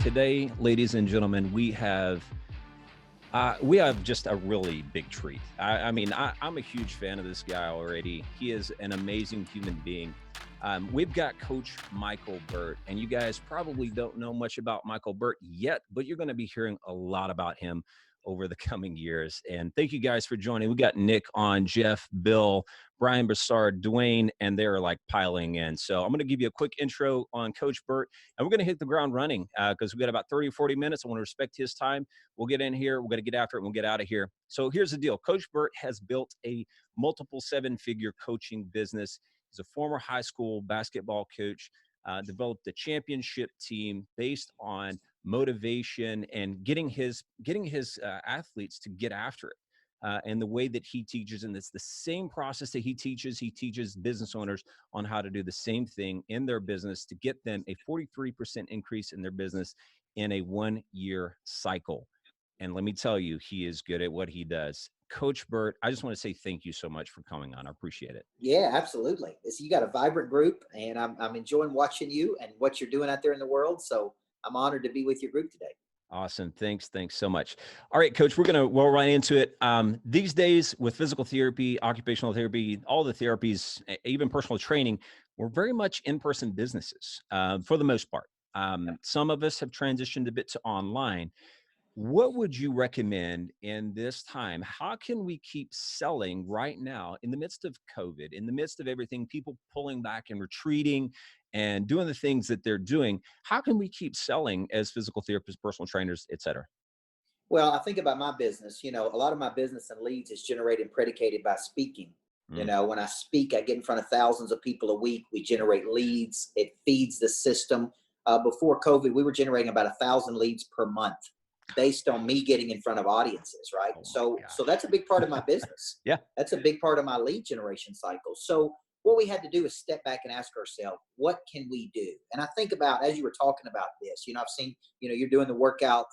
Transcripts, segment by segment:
Today, ladies and gentlemen, we have just a really big treat. I'm a huge fan of this guy already. He is an amazing human being. We've got Coach Michael Burt, and you guys probably don't know much about Michael Burt yet, but you're going to be hearing a lot about him over the coming years. And thank you guys for joining. We got Nick on, Jeff, Bill, Brian Broussard, Dwayne, and they're like piling in. So I'm going to give you a quick intro on Coach Burt, and we're going to hit the ground running because we got about 30 or 40 minutes. I want to respect his time. We'll get in here. We're going to get after it, and we'll get out of here. So here's the deal. Coach Burt has built a multiple seven-figure coaching business. He's a former high school basketball coach, developed a championship team based on motivation and getting his athletes to get after it. And the way that he teaches, and it's the same process that he teaches business owners on how to do the same thing in their business to get them a 43% increase in their business in a 1-year cycle. And let me tell you, he is good at what he does. Coach Burt, I just want to say thank you so much for coming on. I appreciate it. Yeah, absolutely. You got a vibrant group, and I'm enjoying watching you and what you're doing out there in the world. So I'm honored to be with your group today. Awesome. Thanks so much. All right, Coach, we're going to roll right into it. These days with physical therapy, occupational therapy, all the therapies, even personal training, we're very much in-person businesses for the most part. Some of us have transitioned a bit to online. What would you recommend in this time? How can we keep selling right now in the midst of COVID, in the midst of everything, people pulling back and retreating and doing the things that they're doing? How can we keep selling as physical therapists, personal trainers, et cetera? Well, I think about my business. A lot of my business and leads is generated and predicated by speaking. When I speak, I get in front of thousands of people a week. We generate leads. It feeds the system. Before COVID, we were generating about 1,000 leads per month, based on me getting in front of audiences, right? So that's a big part of my business. Yeah. That's a big part of my lead generation cycle. So what we had to do is step back and ask ourselves, what can we do? And I think about, as you were talking about this, I've seen, you're doing the workouts,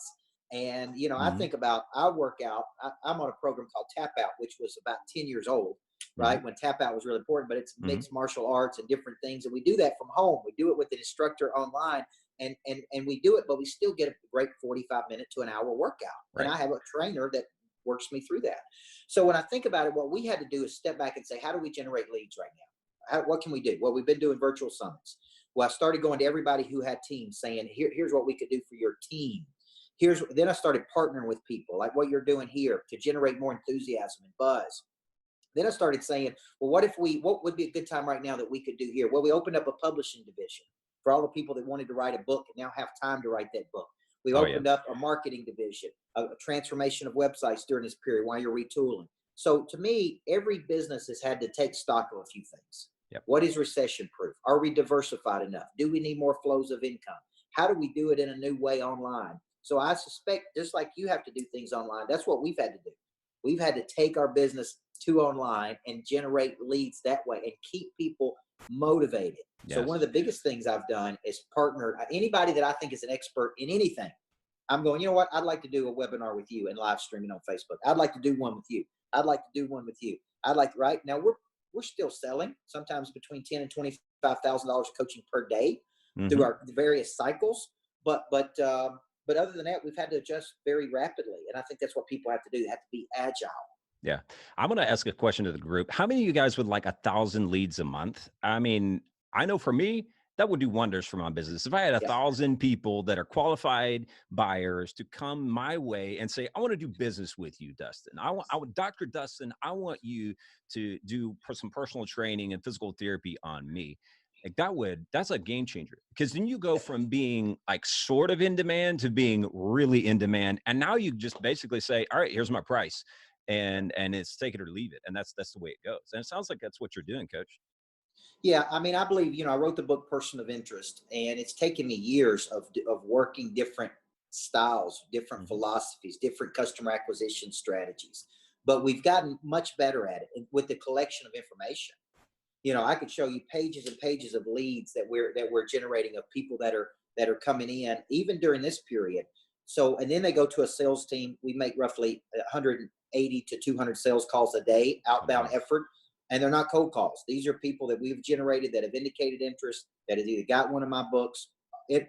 and, I think about our workout. I'm on a program called Tap Out, which was about 10 years old, right? When Tap Out was really important, but it's mixed martial arts and different things. And we do that from home. We do it with an instructor online. And we do it, but we still get a great 45-minute to an hour workout. Right. And I have a trainer that works me through that. So when I think about it, what we had to do is step back and say, how do we generate leads right now? What can we do? Well, we've been doing virtual summits. Well, I started going to everybody who had teams saying, here's what we could do for your team. Then I started partnering with people like what you're doing here to generate more enthusiasm and buzz. Then I started saying, well, what would be a good time right now that we could do here? Well, we opened up a publishing division for all the people that wanted to write a book and now have time to write that book. We opened up a marketing division, a transformation of websites during this period while you're retooling. So to me, every business has had to take stock of a few things. Yep. What is recession proof? Are we diversified enough? Do we need more flows of income? How do we do it in a new way online? So I suspect, just like you have to do things online, that's what we've had to do. We've had to take our business to online and generate leads that way and keep people motivated. Yes. So one of the biggest things I've done is partner anybody that I think is an expert in anything. I'm going, you know what? I'd like to do a webinar with you and live streaming on Facebook. I'd like to do one with you. I'd like to do one with you. Right now we're still selling sometimes between $10,000 and $25,000 coaching per day through our various cycles. But other than that, we've had to adjust very rapidly. And I think that's what people have to do. They have to be agile. Yeah. I'm going to ask a question to the group. How many of you guys would like 1,000 leads a month? I mean, I know for me, that would do wonders for my business. If I had 1,000 people that are qualified buyers to come my way and say, I want to do business with you, Dustin. Dr. Dustin, I want you to do some personal training and physical therapy on me. Like that's a game changer, because then you go from being like sort of in demand to being really in demand. And now you just basically say, all right, here's my price. And it's take it or leave it. And that's the way it goes. And it sounds like that's what you're doing, Coach. Yeah. I mean, I believe, I wrote the book Person of Interest, and it's taken me years of working different styles, different philosophies, different customer acquisition strategies, but we've gotten much better at it with the collection of information. I could show you pages and pages of leads that we're generating of people that are coming in even during this period. So, and then they go to a sales team. We make roughly 180 to 200 sales calls a day, outbound effort, and they're not cold calls. These are people that we've generated that have indicated interest, that have either got one of my books,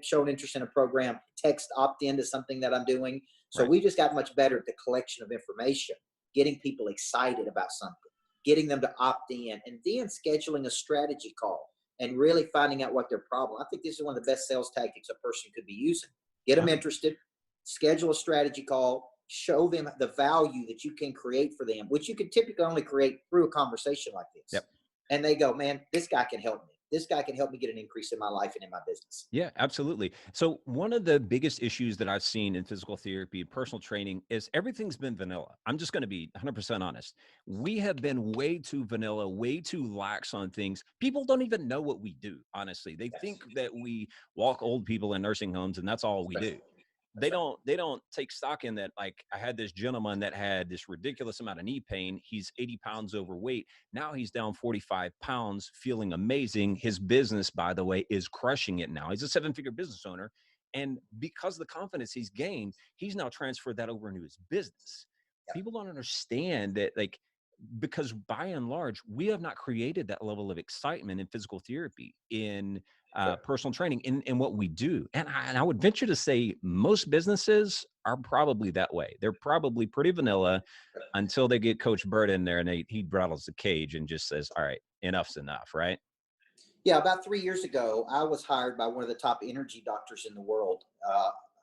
shown interest in a program, text opt into something that I'm doing. So Right. we just got much better at the collection of information, getting people excited about something, getting them to opt in, and then scheduling a strategy call and really finding out what their problem. I think this is one of the best sales tactics a person could be using. Get them Yeah. interested, schedule a strategy call, show them the value that you can create for them, which you can typically only create through a conversation like this. Yep. And they go, man, this guy can help me. This guy can help me get an increase in my life and in my business. Yeah, absolutely. So one of the biggest issues that I've seen in physical therapy, personal training, is everything's been vanilla. I'm just going to be 100% honest. We have been way too vanilla, way too lax on things. People don't even know what we do, honestly. They Yes. think that we walk old people in nursing homes and that's all we do. They don't take stock in that. Like, I had this gentleman that had this ridiculous amount of knee pain. He's 80 pounds overweight. Now he's down 45 pounds, feeling amazing. His business, by the way, is crushing it now. He's a 7-figure business owner. And because of the confidence he's gained, he's now transferred that over into his business. Yeah. People don't understand that, like, because by and large, we have not created that level of excitement in physical therapy, in personal training, in what we do. And I would venture to say most businesses are probably that way. They're probably pretty vanilla until they get Coach Burt in there and he rattles the cage and just says, all right, enough's enough, right? Yeah, about 3 years ago, I was hired by one of the top energy doctors in the world,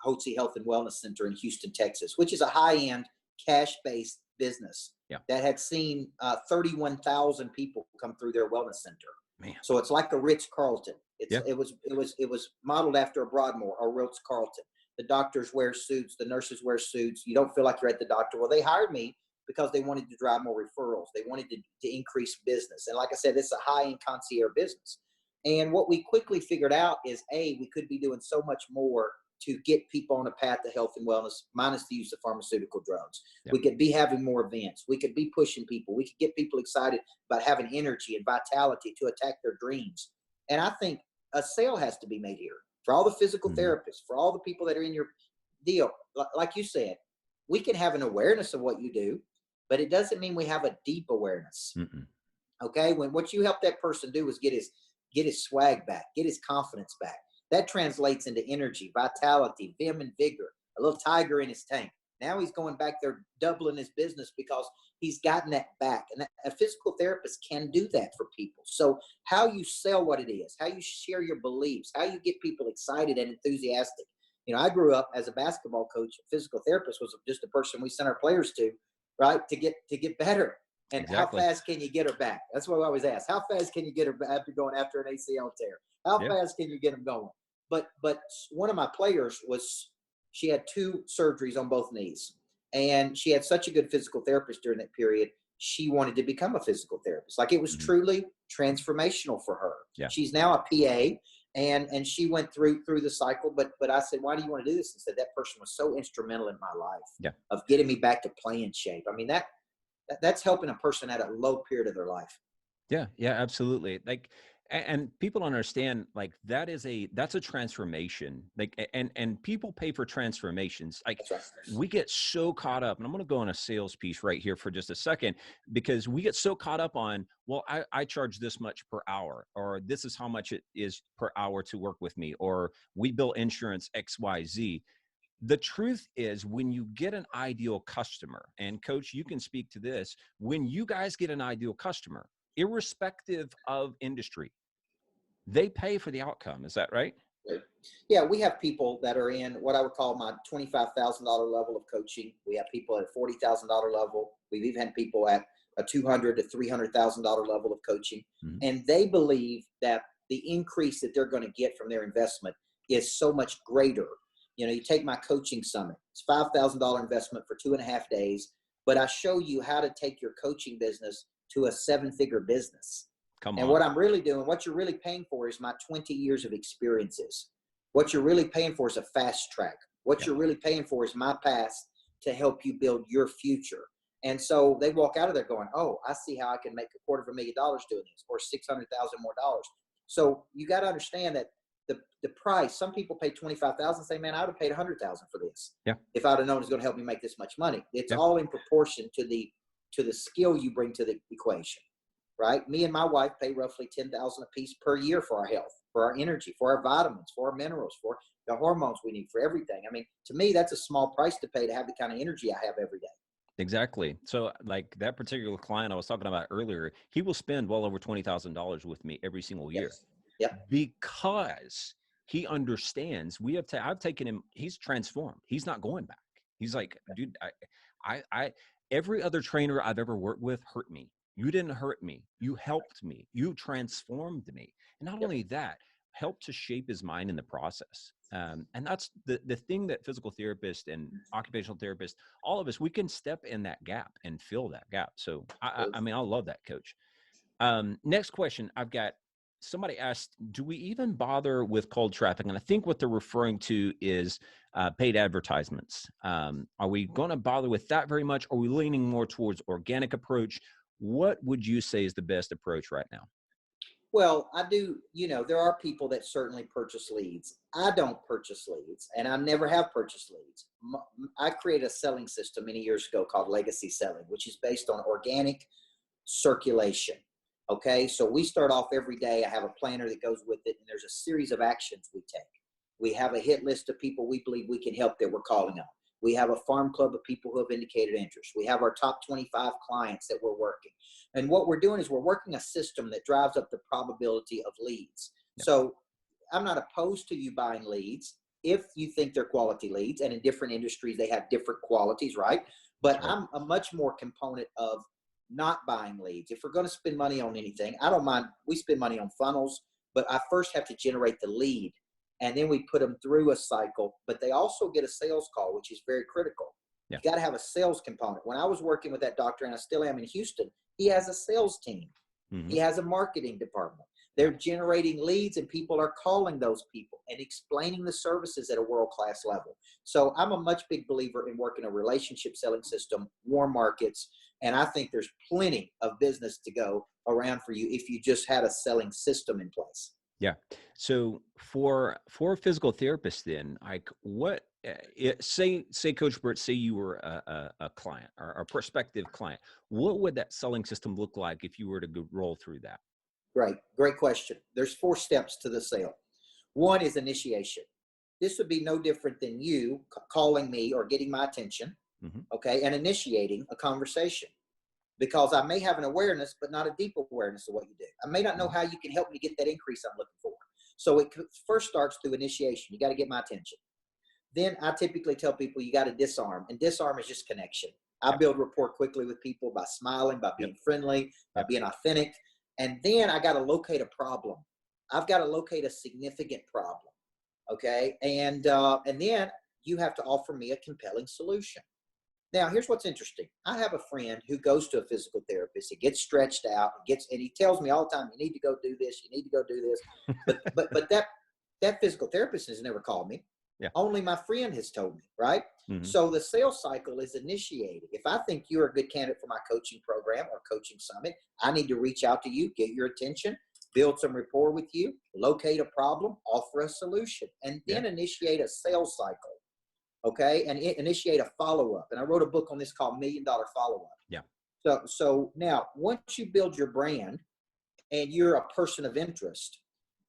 Hotze Health and Wellness Center in Houston, Texas, which is a high-end cash-based business that had seen 31,000 people come through their wellness center. Man. So it's like a Ritz-Carlton. Yeah. It was modeled after a Broadmoor or Ritz-Carlton. The doctors wear suits, the nurses wear suits. You don't feel like you're at the doctor. Well, they hired me because they wanted to drive more referrals. They wanted to increase business. And like I said, it's a high-end concierge business. And what we quickly figured out is, we could be doing so much more to get people on a path to health and wellness, minus the use of pharmaceutical drugs. Yep. We could be having more events. We could be pushing people. We could get people excited about having energy and vitality to attack their dreams. And I think a sale has to be made here for all the physical therapists, for all the people that are in your deal. Like you said, we can have an awareness of what you do, but it doesn't mean we have a deep awareness. Okay. When what you help that person do is get his swag back, get his confidence back. That translates into energy, vitality, vim and vigor, a little tiger in his tank. Now he's going back there doubling his business because he's gotten that back. And a physical therapist can do that for people. So how you sell what it is, how you share your beliefs, how you get people excited and enthusiastic. You know, I grew up as a basketball coach. A physical therapist was just a person we sent our players to, right, to get better. And Exactly. how fast can you get her back? That's what I always ask. How fast can you get her back after going after an ACL tear? How fast can you get them going? But one of my players she had 2 surgeries on both knees, and she had such a good physical therapist during that period. She wanted to become a physical therapist. Like, it was truly transformational for her. Yeah. She's now a PA, and she went through the cycle. But I said, why do you want to do this? And said, that person was so instrumental in my life of getting me back to playing shape. I mean, that's helping a person at a low period of their life. Yeah, absolutely. Like, and people understand, like, that's a transformation. Like, and people pay for transformations. Like, That's right. we get so caught up, and I'm going to go on a sales piece right here for just a second, because we get so caught up on, well, I charge this much per hour, or this is how much it is per hour to work with me, or we bill insurance XYZ. The truth is, when you get an ideal customer, and Coach, you can speak to this, when you guys get an ideal customer, irrespective of industry, they pay for the outcome. Is that right? Yeah, we have people that are in what I would call my $25,000 level of coaching. We have people at a $40,000 level. We've even had people at a $200,000 to $300,000 level of coaching. And they believe that the increase that they're going to get from their investment is so much greater. You know, you take my coaching summit, it's $5,000 investment for 2.5 days, but I show you how to take your coaching business to a 7-figure business. And what I'm really doing, what you're really paying for is my 20 years of experiences. What you're really paying for is a fast track. What you're really paying for is my past to help you build your future. And so they walk out of there going, oh, I see how I can make $250,000 doing this, or $600,000 more dollars. So you got to understand that the price, some people pay $25,000, say, man, I would have paid $100,000 for this. Yeah. If I'd have known it's going to help me make this much money. It's all in proportion to the skill you bring to the equation. right? Me and my wife pay roughly $10,000 a piece per year for our health, for our energy, for our vitamins, for our minerals, for the hormones we need, for everything. I mean, to me, that's a small price to pay to have the kind of energy I have every day. Exactly. So like that particular client I was talking about earlier, he will spend well over $20,000 with me every single year Yes. Yep. because he understands I've taken him, he's transformed. He's not going back. He's like, dude, I every other trainer I've ever worked with hurt me. You didn't hurt me. You helped me. You transformed me. And not Yep. only that, helped to shape his mind in the process. And that's the thing that physical therapists and occupational therapists, all of us, we can step in that gap and fill that gap. So I mean, I love that, coach. Next question I've got, somebody asked, do we even bother with cold traffic? And I think what they're referring to is paid advertisements. Are we going to bother with that very much? Are we leaning more towards organic approach? What would you say is the best approach right now? Well, I do, there are people that certainly purchase leads. I don't purchase leads, and I never have purchased leads. I created a selling system many years ago called Legacy Selling, which is based on organic circulation. Okay. So we start off every day. I have a planner that goes with it, and there's a series of actions we take. We have a hit list of people we believe we can help that we're calling on. We have a farm club of people who have indicated interest. We have our top 25 clients that we're working. And what we're doing is we're working a system that drives up the probability of leads. Yeah. So I'm not opposed to you buying leads if you think they're quality leads. And in different industries, they have different qualities, right? But Right. I'm a much more component of not buying leads. If we're going to spend money on anything, I don't mind. We spend money on funnels, but I first have to generate the lead. And then we put them through a cycle, but they also get a sales call, which is very critical. Yeah. You got to have a sales component. When I was working with that doctor, and I still am in Houston, he has a sales team. Mm-hmm. He has a marketing department. They're generating leads, and people are calling those people and explaining the services at a world-class level. So I'm a much big believer in working a relationship selling system, warm markets, and I think there's plenty of business to go around for you if you just had a selling system in place. Yeah. So for a physical therapist, then, like, what? Say, Coach Burt, say you were a client or a prospective client. What would that selling system look like if you were to roll through that? Great question. There's 4 steps to the sale. One is initiation. This would be no different than you calling me or getting my attention, Mm-hmm. okay, and initiating a conversation. Because I may have an awareness, but not a deep awareness of what you do. I may not know how you can help me get that increase I'm looking for. So it first starts through initiation. You got to get my attention. Then I typically tell people you got to disarm, and disarm is just connection. I build rapport quickly with people by smiling, by being friendly, by being authentic. And then I got to locate a problem. I've got to locate a significant problem. Okay. And then you have to offer me a compelling solution. Now, here's what's interesting. I have a friend who goes to a physical therapist. He gets stretched out, and he tells me all the time, "You need to go do this. You need to go do this." But that physical therapist has never called me. Yeah. Only my friend has told me, right? Mm-hmm. So the sales cycle is initiated. If I think you're a good candidate for my coaching program or coaching summit, I need to reach out to you, get your attention, build some rapport with you, locate a problem, offer a solution, and then initiate a sales cycle. Okay. And initiate a follow-up. And I wrote a book on this called $1 Million Follow-Up. Yeah. So now once you build your brand and you're a person of interest,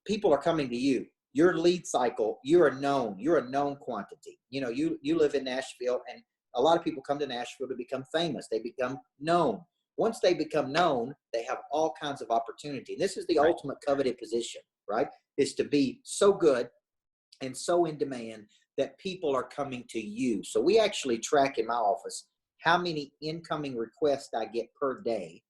people are coming to you. Your lead cycle, you're a known quantity. You live in Nashville, and a lot of people come to Nashville to become famous. They become known. Once they become known, they have all kinds of opportunity. And this is the ultimate coveted position, right? Is to be so good and so in demand that people are coming to you. So we actually track in my office how many incoming requests I get per day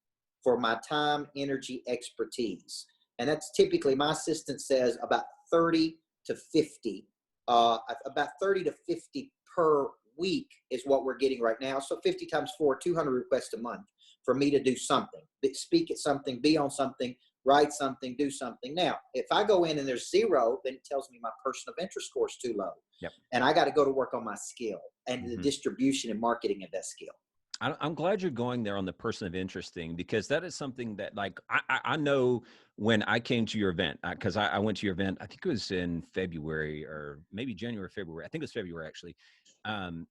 for my time, energy, expertise. And that's typically, my assistant says, about 30 to 50, about 30 to 50 per week is what we're getting right now. So 50 times 4, 200 requests a month for me to do something, speak at something, be on something, write something, do something. Now, if I go in and there's 0, then it tells me my person of interest score is too low. Yep. And I got to go to work on my skill and the distribution and marketing of that skill. I'm glad you're going there on the person of interest thing, because that is something that, like, I know when I came to your event, because I went to your event, I think it was in February or maybe January, February. I think it was February, actually.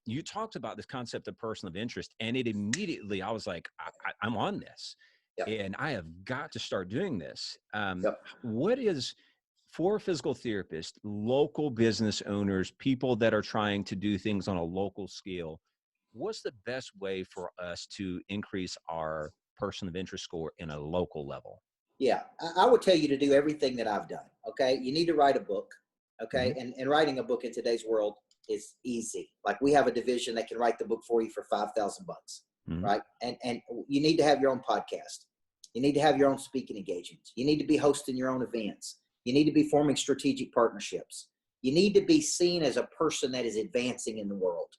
You talked about this concept of person of interest, and it immediately, I was like, I'm on this. Yep. and I have got to start doing this. Yep. What is for physical therapists, local business owners, people that are trying to do things on a local scale? What's the best way for us to increase our person of interest score in a local level? Yeah, I would tell you to do everything that I've done. Okay. You need to write a book. Okay. Hmm. And writing a book in today's world is easy. Like we have a division that can write the book for you for $5,000. Hmm. Right. And you need to have your own podcast. You need to have your own speaking engagements. You need to be hosting your own events. You need to be forming strategic partnerships. You need to be seen as a person that is advancing in the world.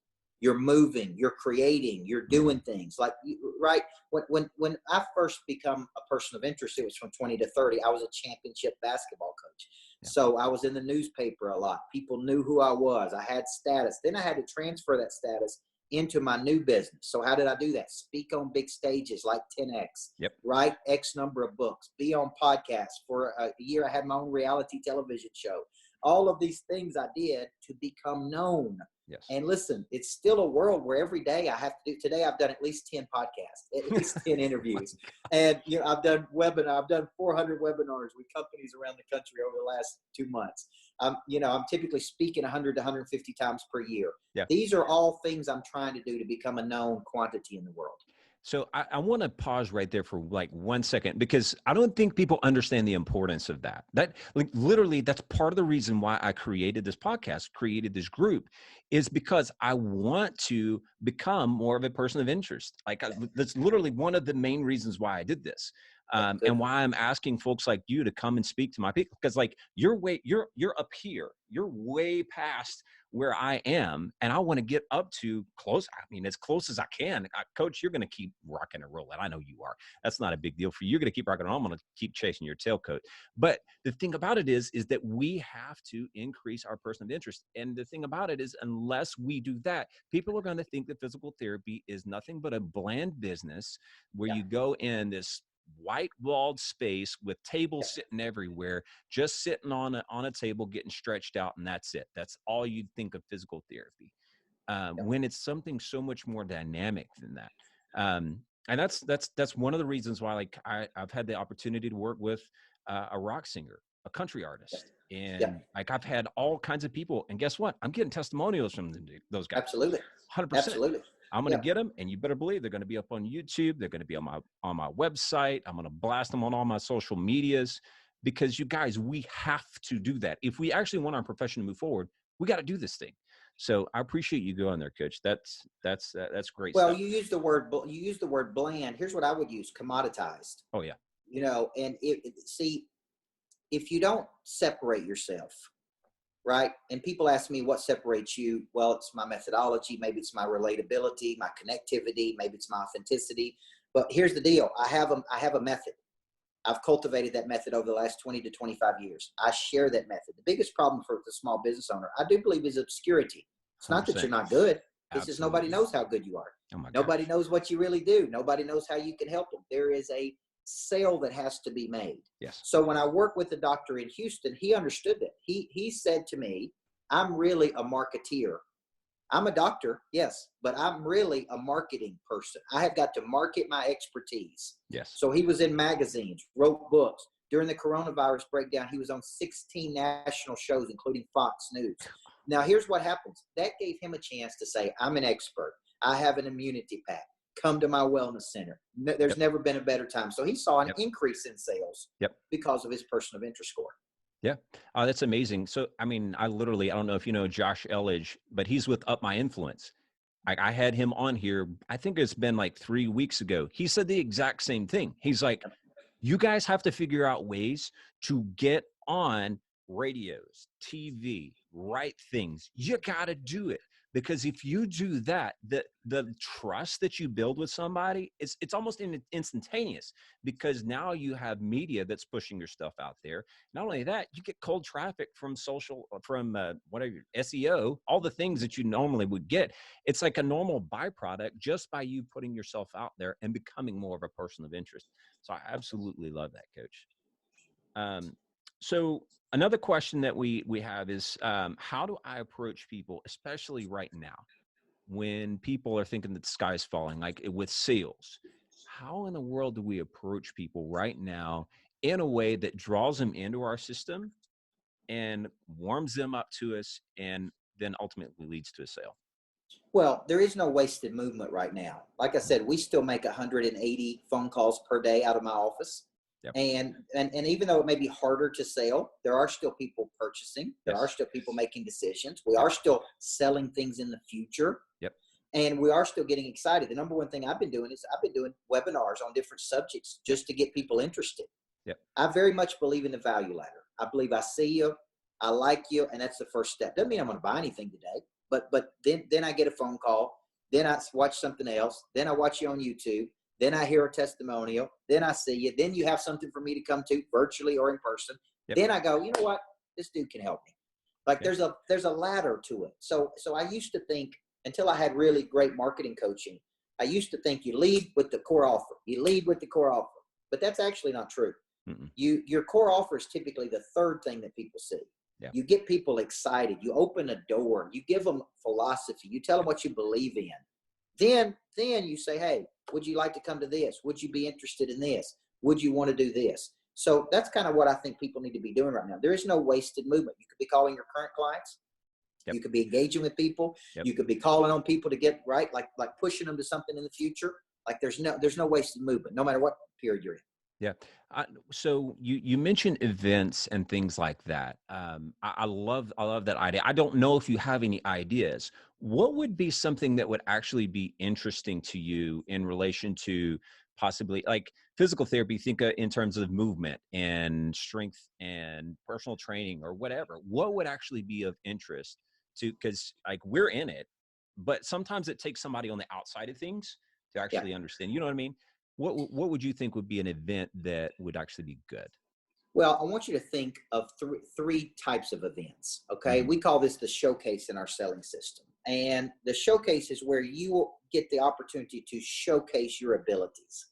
You're moving, you're creating, you're doing things like, right. When I first become a person of interest, it was from 20 to 30. I was a championship basketball coach. Yeah. So I was in the newspaper a lot. People knew who I was. I had status. Then I had to transfer that status into my new business. So how did I do that? Speak on big stages like 10X, Yep. write X number of books, be on podcasts. For a year, I had my own reality television show. All of these things I did to become known. Yes. And listen, it's still a world where every day I have to do. Today I've done at least 10 podcasts, at least 10 interviews. And I've done 400 webinars with companies around the country over the last 2 months. I'm typically speaking 100 to 150 times per year. Yeah. These are all things I'm trying to do to become a known quantity in the world. So I want to pause right there for like 1 second, because I don't think people understand the importance of that. That like literally, that's part of the reason why I created this podcast, created this group, is because I want to become more of a person of interest. That's literally one of the main reasons why I did this. And why I'm asking folks like you to come and speak to my people, because like you're up here, you're way past where I am, and I want to get up to close. I mean, as close as I can. Coach, you're going to keep rocking and rolling. I know you are. That's not a big deal for you. You're going to keep rocking and rolling. I'm going to keep chasing your tailcoat. But the thing about it is that we have to increase our person of interest. And the thing about it is, unless we do that, people are going to think that physical therapy is nothing but a bland business where you go in this white walled space with tables sitting everywhere, just sitting on a table getting stretched out, and that's it. That's all you'd think of physical therapy, when it's something so much more dynamic than that. And that's one of the reasons why, like, I've had the opportunity to work with a rock singer, a country artist, and like I've had all kinds of people, and guess what? I'm getting testimonials from those guys. Absolutely. 100%. Absolutely. I'm going to get them, and you better believe they're going to be up on YouTube. They're going to be on my website. I'm going to blast them on all my social medias, because you guys, we have to do that. If we actually want our profession to move forward, we got to do this thing. So I appreciate you going there, Coach. That's great. Well, stuff. you use the word bland. Here's what I would use: commoditized. Oh yeah. And see, if you don't separate yourself, right? And people ask me, what separates you? Well, it's my methodology. Maybe it's my relatability, my connectivity. Maybe it's my authenticity. But here's the deal. I have a method. I've cultivated that method over the last 20 to 25 years. I share that method. The biggest problem for the small business owner, I do believe, is obscurity. It's not that you're not good. It's just nobody knows how good you are. Oh my Nobody gosh. knows what you really do. Nobody knows how you can help them. There is a sale that has to be made. Yes. So when I worked with the doctor in Houston, he understood that. He said to me, I'm really a marketeer. I'm a doctor, yes, but I'm really a marketing person. I have got to market my expertise. Yes. So he was in magazines, wrote books. During the coronavirus breakdown, he was on 16 national shows, including Fox News. Now, here's what happens. That gave him a chance to say, I'm an expert. I have an immunity pack. Come to my wellness center. There's never been a better time. So he saw an increase in sales because of his person of interest score. Yeah. That's amazing. So, I mean, I don't know if you know Josh Elledge, but he's with Up My Influence. I had him on here. I think it's been like 3 weeks ago. He said the exact same thing. He's like, you guys have to figure out ways to get on radios, TV, write things. You got to do it. Because if you do that, the trust that you build with somebody, it's almost instantaneous, because now you have media that's pushing your stuff out there. Not only that, you get cold traffic from whatever, SEO, all the things that you normally would get. It's like a normal byproduct just by you putting yourself out there and becoming more of a person of interest. So I absolutely love that, Coach. So another question that we have is, how do I approach people, especially right now, when people are thinking that the sky's falling, like with sales? how in the world do we approach people right now in a way that draws them into our system and warms them up to us and then ultimately leads to a sale? Well, there is no wasted movement right now. Like I said, we still make 180 phone calls per day out of my office. Yep. And even though it may be harder to sell, there are still people purchasing. There are Yes. still people making decisions. We Yep. are still selling things in the future. Yep. And we are still getting excited. The number one thing I've been doing is I've been doing webinars on different subjects just to get people interested. Yep. I very much believe in the value ladder. I believe I see you, I like you, and that's the first step. Doesn't mean I'm going to buy anything today, but then I get a phone call, then I watch something else, then I watch you on YouTube, then I hear a testimonial, then I see you, then you have something for me to come to virtually or in person. Yep. Then I go, you know what? This dude can help me. Like Yep. there's a ladder to it. So I used to think, until I had really great marketing coaching, I used to think you lead with the core offer. You lead with the core offer. But that's actually not true. Mm-mm. Your core offer is typically the third thing that people see. Yeah. You get people excited. You open a door. You give them philosophy. You tell them what you believe in. Then you say, hey, would you like to come to this? Would you be interested in this? Would you want to do this? So that's kind of what I think people need to be doing right now. There is no wasted movement. You could be calling your current clients. Yep. You could be engaging with people. Yep. You could be calling on people to get right, like pushing them to something in the future. Like there's no wasted movement, no matter what period you're in. Yeah. So you mentioned events and things like that. I love that idea. I don't know if you have any ideas. What would be something that would actually be interesting to you in relation to possibly like physical therapy? Think in terms of movement and strength and personal training or whatever. What would actually be of interest to, because like we're in it, but sometimes it takes somebody on the outside of things to actually understand. You know what I mean? What would you think would be an event that would actually be good? Well, I want you to think of three types of events. Okay. Mm-hmm. We call this the showcase in our selling system. And the showcase is where you get the opportunity to showcase your abilities.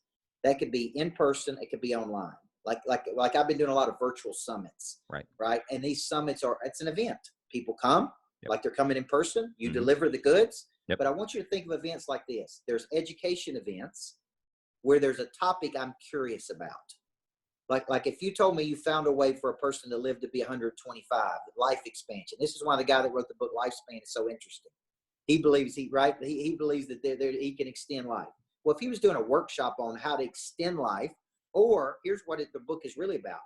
That could be in person, it could be online. Like I've been doing a lot of virtual summits. Right. Right. And these summits it's an event. People come like they're coming in person, you Mm-hmm. deliver the goods. Yep. But I want you to think of events like this. There's education events where there's a topic I'm curious about. Like if you told me you found a way for a person to live to be 125, life expansion. This is why the guy that wrote the book Lifespan is so interesting. He believes he believes that he can extend life. Well, if he was doing a workshop on how to extend life, or here's what the book is really about.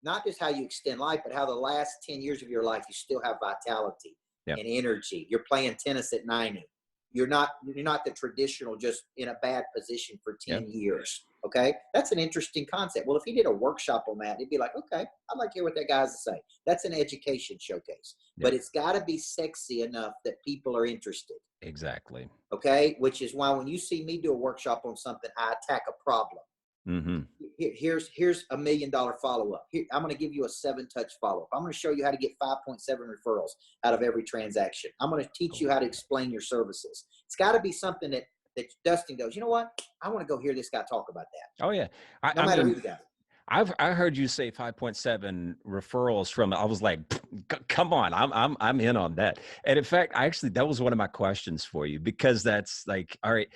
Not just how you extend life, but how the last 10 years of your life, you still have vitality and energy. You're playing tennis at 90. You're not the traditional, just in a bad position for 10 years. Okay. That's an interesting concept. Well, if he did a workshop on that, it'd be like, okay, I'd like to hear what that guy has to say. That's an education showcase, but it's got to be sexy enough that people are interested. Exactly. Okay. Which is why when you see me do a workshop on something, I attack a problem. Mm-hmm. Here's $1 million follow-up. I'm going to give you a 7-touch follow-up. I'm going to show you how to get 5.7 referrals out of every transaction. I'm going to teach you how to explain your services. It's got to be something that Dustin goes, you know what? I want to go hear this guy talk about that. Oh yeah. No matter who the guy. I heard you say 5.7 referrals from. I was like, come on, I'm in on that. And in fact, that was one of my questions for you, because that's like, all right,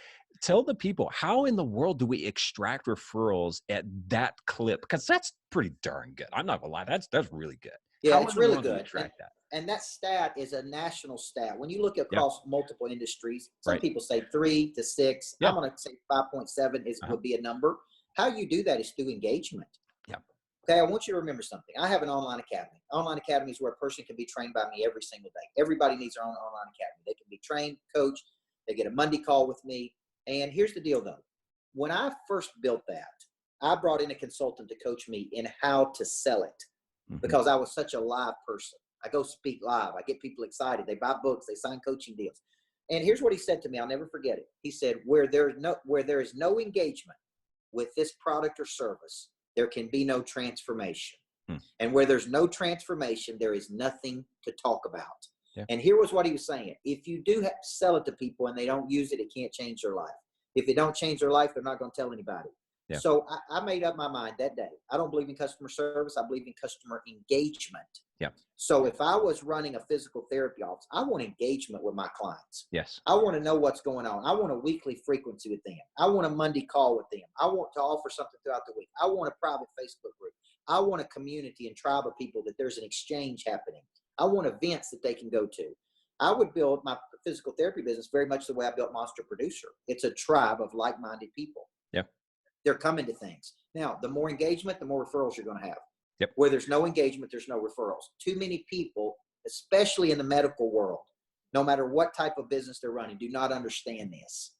tell the people, how in the world do we extract referrals at that clip? Because that's pretty darn good. I'm not gonna lie, that's really good. Yeah, how it's really good. Extract that? And that stat is a national stat. When you look across multiple industries, some people say 3 to 6. I'm going to say 5.7 would be a number. How you do that is through engagement. Yeah. Okay, I want you to remember something. I have an online academy. Online academy is where a person can be trained by me every single day. Everybody needs their own online academy. They can be trained, coached. They get a Monday call with me. And here's the deal, though. When I first built that, I brought in a consultant to coach me in how to sell it, because I was such a live person. I go speak live. I get people excited. They buy books. They sign coaching deals. And here's what he said to me. I'll never forget it. He said, where there is no engagement with this product or service, there can be no transformation. And where there's no transformation, there is nothing to talk about. Yeah. And here was what he was saying. If you do sell it to people and they don't use it, it can't change their life. If it don't change their life, they're not going to tell anybody. Yeah. So I made up my mind that day. I don't believe in customer service. I believe in customer engagement. Yeah. So if I was running a physical therapy office, I want engagement with my clients. Yes. I want to know what's going on. I want a weekly frequency with them. I want a Monday call with them. I want to offer something throughout the week. I want a private Facebook group. I want a community and tribe of people that there's an exchange happening. I want events that they can go to. I would build my physical therapy business very much the way I built Monster Producer. It's a tribe of like-minded people. Yep. They're coming to things. Now, the more engagement, the more referrals you're going to have. Yep. Where there's no engagement, there's no referrals. Too many people, especially in the medical world, no matter what type of business they're running, do not understand this.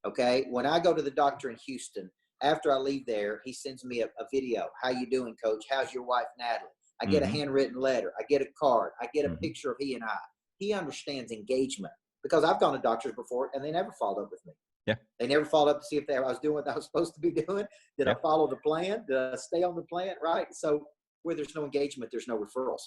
Okay? When I go to the doctor in Houston, after I leave there, he sends me a video. How you doing, coach? How's your wife, Natalie? I get a handwritten letter. I get a card. I get a picture of he and I. He understands engagement because I've gone to doctors before and they never followed up with me. Yeah. They never followed up to see if I was doing what I was supposed to be doing. Did I follow the plan? Did I stay on the plan? Right. So where there's no engagement, there's no referrals.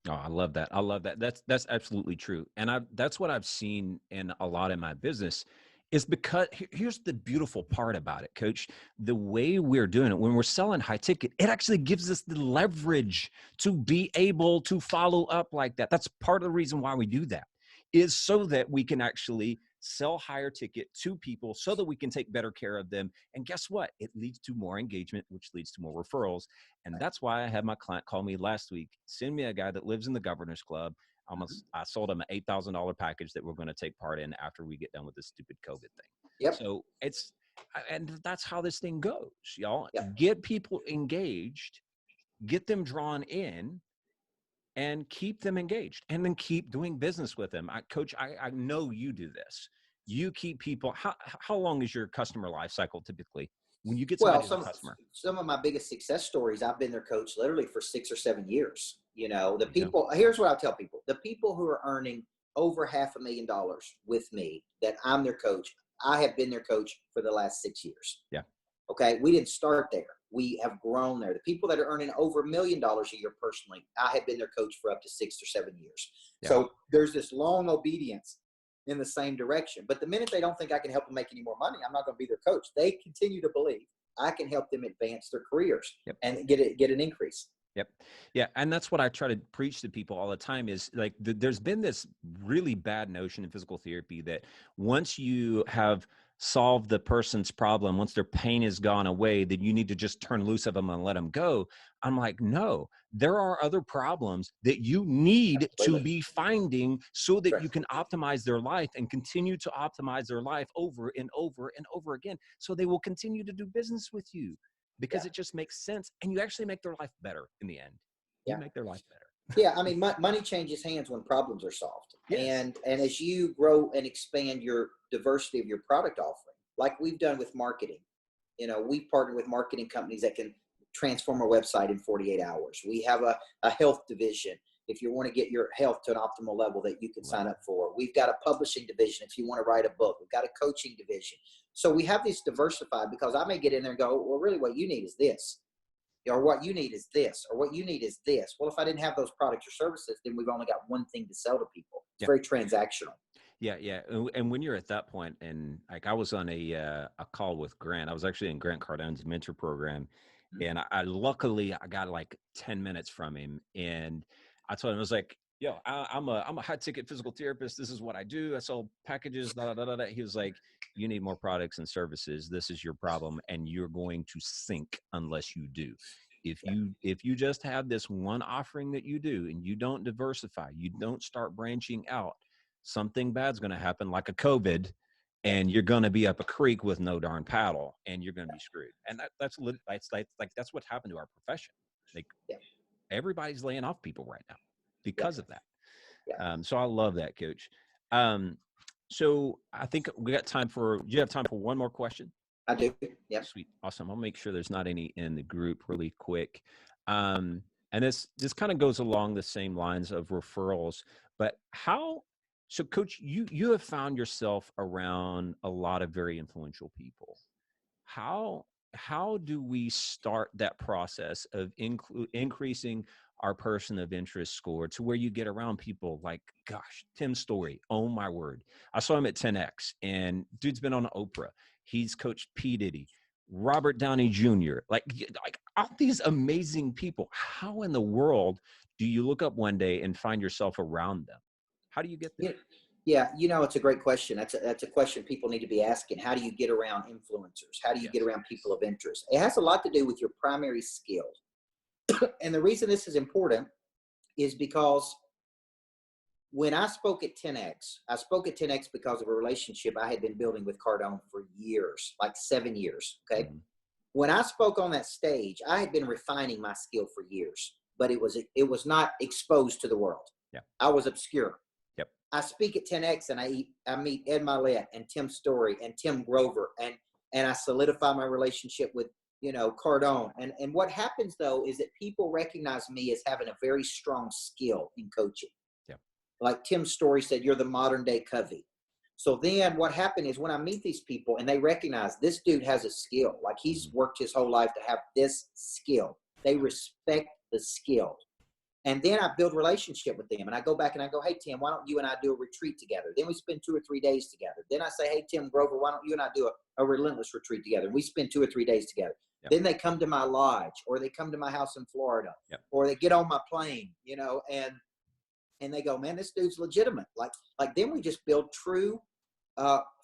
Oh, I love that. I love that. That's absolutely true. And that's what I've seen in a lot of my business is because here's the beautiful part about it, Coach. The way we're doing it, when we're selling high ticket, it actually gives us the leverage to be able to follow up like that. That's part of the reason why we do that, is so that we can actually sell higher ticket to people so that we can take better care of them. And guess what? It leads to more engagement, which leads to more referrals. And that's why I had my client call me last week, send me a guy that lives in the Governor's Club. I sold him an $8,000 package that we're going to take part in after we get done with this stupid COVID thing. Yep. So and that's how this thing goes, y'all. Yep. Get people engaged, get them drawn in, and keep them engaged, and then keep doing business with them. Coach, I know you do this. You keep people. How long is your customer life cycle typically? When you get somebody as a customer? Some of my biggest success stories, I've been their coach literally for 6 or 7 years. You know, the people, here's what I tell people. The people who are earning over $500,000 with me, that I'm their coach, I have been their coach for the last 6 years. Yeah. Okay. We didn't start there. We have grown there. The people that are earning over $1 million a year personally, I have been their coach for up to 6 or 7 years. Yeah. So there's this long obedience in the same direction. But the minute they don't think I can help them make any more money, I'm not going to be their coach. They continue to believe I can help them advance their careers and get an increase. Yep. Yeah. And that's what I try to preach to people all the time is like, there's been this really bad notion in physical therapy that once you have solved the person's problem, once their pain is gone away, then you need to just turn loose of them and let them go. I'm like, no, there are other problems that you need to be finding so that you can optimize their life and continue to optimize their life over and over and over again. So they will continue to do business with you because it just makes sense. And you actually make their life better in the end. You make their life better. Yeah, I mean, money changes hands when problems are solved. Yes. And as you grow and expand your diversity of your product offering, like we've done with marketing, you know, we partner with marketing companies that can transform our website in 48 hours. We have a health division if you want to get your health to an optimal level that you can sign up for. We've got a publishing division if you want to write a book. We've got a coaching division. So we have this diversified because I may get in there and go, well, really what you need is this. Or what you need is this, or what you need is this. Well, if I didn't have those products or services, then we've only got one thing to sell to people. It's very transactional. Yeah, yeah. And when you're at that point, and like I was on a call with Grant. I was actually in Grant Cardone's mentor program, and I luckily I got like 10 minutes from him, and I told him, I was like, yo, I'm a high ticket physical therapist. This is what I do. I sell packages. Da, da, da, da. He was like, you need more products and services. This is your problem, and you're going to sink unless you do. If you just have this one offering that you do and you don't diversify, you don't start branching out, something bad's going to happen, like a COVID, and you're going to be up a creek with no darn paddle, and you're going to be screwed. And that's that's what happened to our profession. Like everybody's laying off people right now because of that. So I love that, Coach. So I think we got time for, do you have time for one more question? I do. Yeah. Sweet. Awesome. I'll make sure there's not any in the group really quick. And this kind of goes along the same lines of referrals, but so Coach, you have found yourself around a lot of very influential people. How do we start that process of increasing our person of interest score to where you get around people like, gosh, Tim Story, oh my word. I saw him at 10X and dude's been on Oprah. He's coached P. Diddy, Robert Downey Jr. Like all these amazing people. How in the world do you look up one day and find yourself around them? How do you get there? Yeah, it's a great question. That's a question people need to be asking. How do you get around influencers? How do you get around people of interest? It has a lot to do with your primary skills. And the reason this is important is because when I spoke at 10X, I spoke at 10X because of a relationship I had been building with Cardone for years, like 7 years. Okay. Mm-hmm. When I spoke on that stage, I had been refining my skill for years, but it was not exposed to the world. Yeah. I was obscure. Yep. I speak at 10X and I meet Ed Milet and Tim Story and Tim Grover, and I solidify my relationship with, Cardone. And what happens though is that people recognize me as having a very strong skill in coaching. Yeah. Like Tim Story said, you're the modern day Covey. So then what happened is when I meet these people and they recognize this dude has a skill, like he's worked his whole life to have this skill, they respect the skill. And then I build relationship with them and I go back and I go, hey, Tim, why don't you and I do a retreat together? Then we spend 2 or 3 days together. Then I say, hey, Tim Grover, why don't you and I do a relentless retreat together? And we spend 2 or 3 days together. Yep. Then they come to my lodge or they come to my house in Florida. Yep. Or they get on my plane, and they go, man, this dude's legitimate. Like then we just build true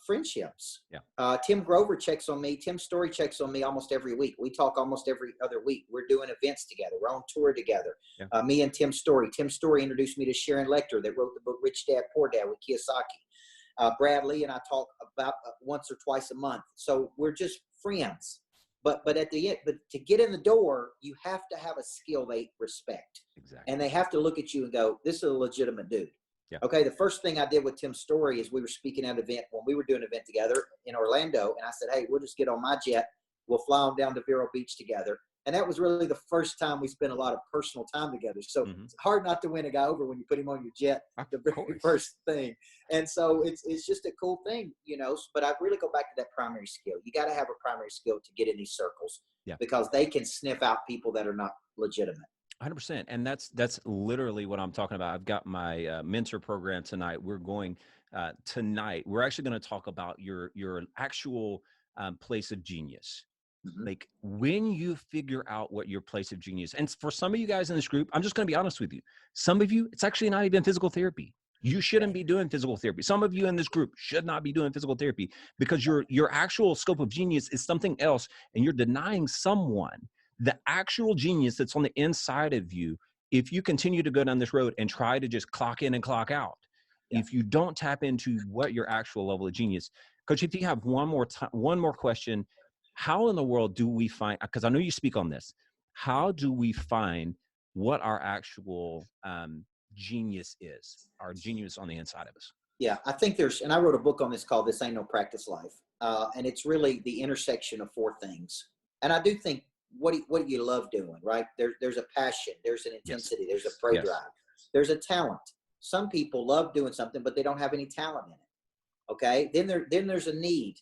friendships. Yeah. Tim Grover checks on me. Tim Story checks on me almost every week. We talk almost every other week. We're doing events together. We're on tour together. Yeah. Me and Tim Story. Tim Story introduced me to Sharon Lecter that wrote the book Rich Dad, Poor Dad with Kiyosaki. Brad Lee and I talk about once or twice a month. So we're just friends. But at the end, but to get in the door, you have to have a skill they respect. Exactly. And they have to look at you and go, this is a legitimate dude. Yeah. Okay, the first thing I did with Tim Story is we were speaking at an event when we were doing an event together in Orlando. And I said, hey, we'll just get on my jet. We'll fly on down to Vero Beach together. And that was really the first time we spent a lot of personal time together. So It's hard not to win a guy over when you put him on your jet, the very first thing. And so it's just a cool thing, but I really go back to that primary skill. You got to have a primary skill to get in these circles because they can sniff out people that are not legitimate. 100%. And that's literally what I'm talking about. I've got my mentor program tonight. We're going tonight. We're actually going to talk about your actual place of genius. Mm-hmm. Like when you figure out what your place of genius, and for some of you guys in this group, I'm just going to be honest with you. Some of you, it's actually not even physical therapy. You shouldn't be doing physical therapy. Some of you in this group should not be doing physical therapy because your actual scope of genius is something else, and you're denying someone the actual genius that's on the inside of you. If you continue to go down this road and try to just clock in and clock out, if you don't tap into what your actual level of genius, Coach, if you have one more question, how in the world do we find, because I know you speak on this, how do we find what our actual genius is, our genius on the inside of us? Yeah, I think and I wrote a book on this called This Ain't No Practice Life. And it's really the intersection of 4 things. And I do think, what do you love doing, right? There's a passion, there's an intensity, there's a drive, there's a talent. Some people love doing something, but they don't have any talent in it. Okay. Then there's a need.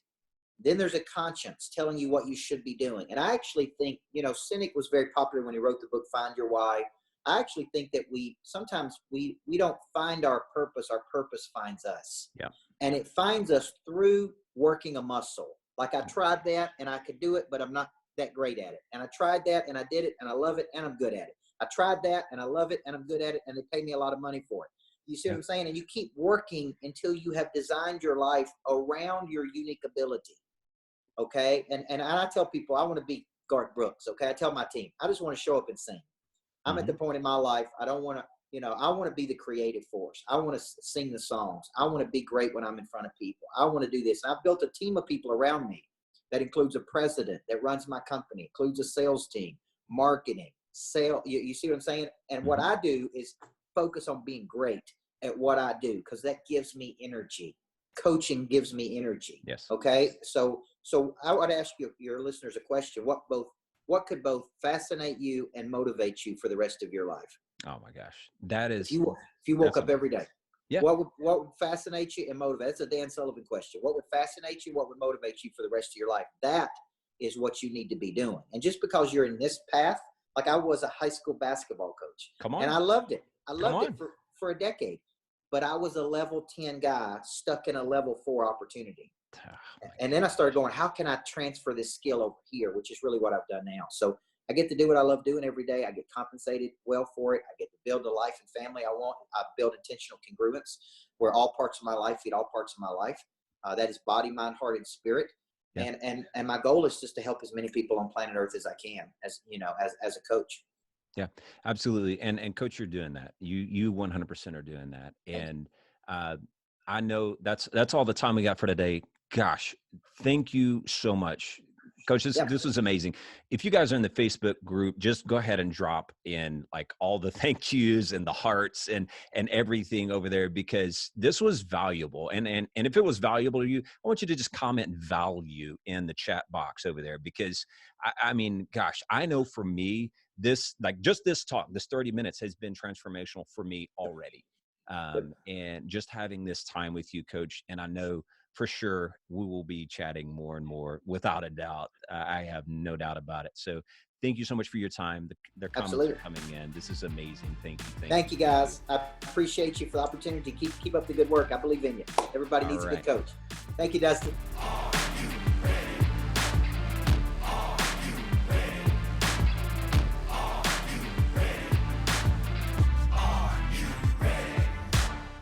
Then there's a conscience telling you what you should be doing. And I actually think, Cynic was very popular when he wrote the book, Find Your Why. I actually think that sometimes we don't find our purpose finds us. Yeah. And it finds us through working a muscle. Like I tried that and I could do it, but I'm not that great at it. And I tried that and I did it and I love it and I'm good at it. I tried that and I love it and I'm good at it and they pay me a lot of money for it. You see what I'm saying? And you keep working until you have designed your life around your unique ability. Okay. And I tell people, I want to be Garth Brooks. Okay. I tell my team, I just want to show up and sing. I'm at the point in my life, I don't want to, I want to be the creative force. I want to sing the songs. I want to be great when I'm in front of people. I want to do this. And I've built a team of people around me that includes a president that runs my company, includes a sales team, marketing, sale. You see what I'm saying? And what I do is focus on being great at what I do because that gives me energy. Coaching gives me energy. Yes. Okay. So I would ask your listeners a question. What could both fascinate you and motivate you for the rest of your life? Oh my gosh. That is, if you woke up every day, yeah. What would fascinate you and motivate? That's a Dan Sullivan question. What would fascinate you? What would motivate you for the rest of your life? That is what you need to be doing. And just because you're in this path, like I was a high school basketball coach. Come on. And I loved it. I loved it for a decade. But I was a level 10 guy stuck in a level 4 opportunity. And then I started going, how can I transfer this skill over here, which is really what I've done now. So I get to do what I love doing every day. I get compensated well for it. I get to build the life and family I want. I build intentional congruence where all parts of my life feed all parts of my life. That is body, mind, heart, and spirit. Yeah. And my goal is just to help as many people on planet Earth as I can, as as a coach. Yeah, absolutely. And coach, you're doing that. You 100% are doing that. And uh, I know that's all the time we got for today. Gosh, thank you so much, coach. This Yeah, this was amazing. If you guys are in the Facebook group, just go ahead and drop in like all the thank yous and the hearts and everything over there, because this was valuable. And if it was valuable to you, I want you to just comment value in the chat box over there, because I mean, gosh, I know for me, this, like, just this talk, this 30 minutes has been transformational for me already. And just having this time with you, coach, and I know for sure we will be chatting more and more, without a doubt. I have no doubt about it. So thank you so much for your time. The comments absolutely. are coming in. This is amazing. Thank you. Thank you, guys. I appreciate you for the opportunity. Keep up the good work. I believe in you. Everybody All needs a right. good coach. Thank you, Dustin.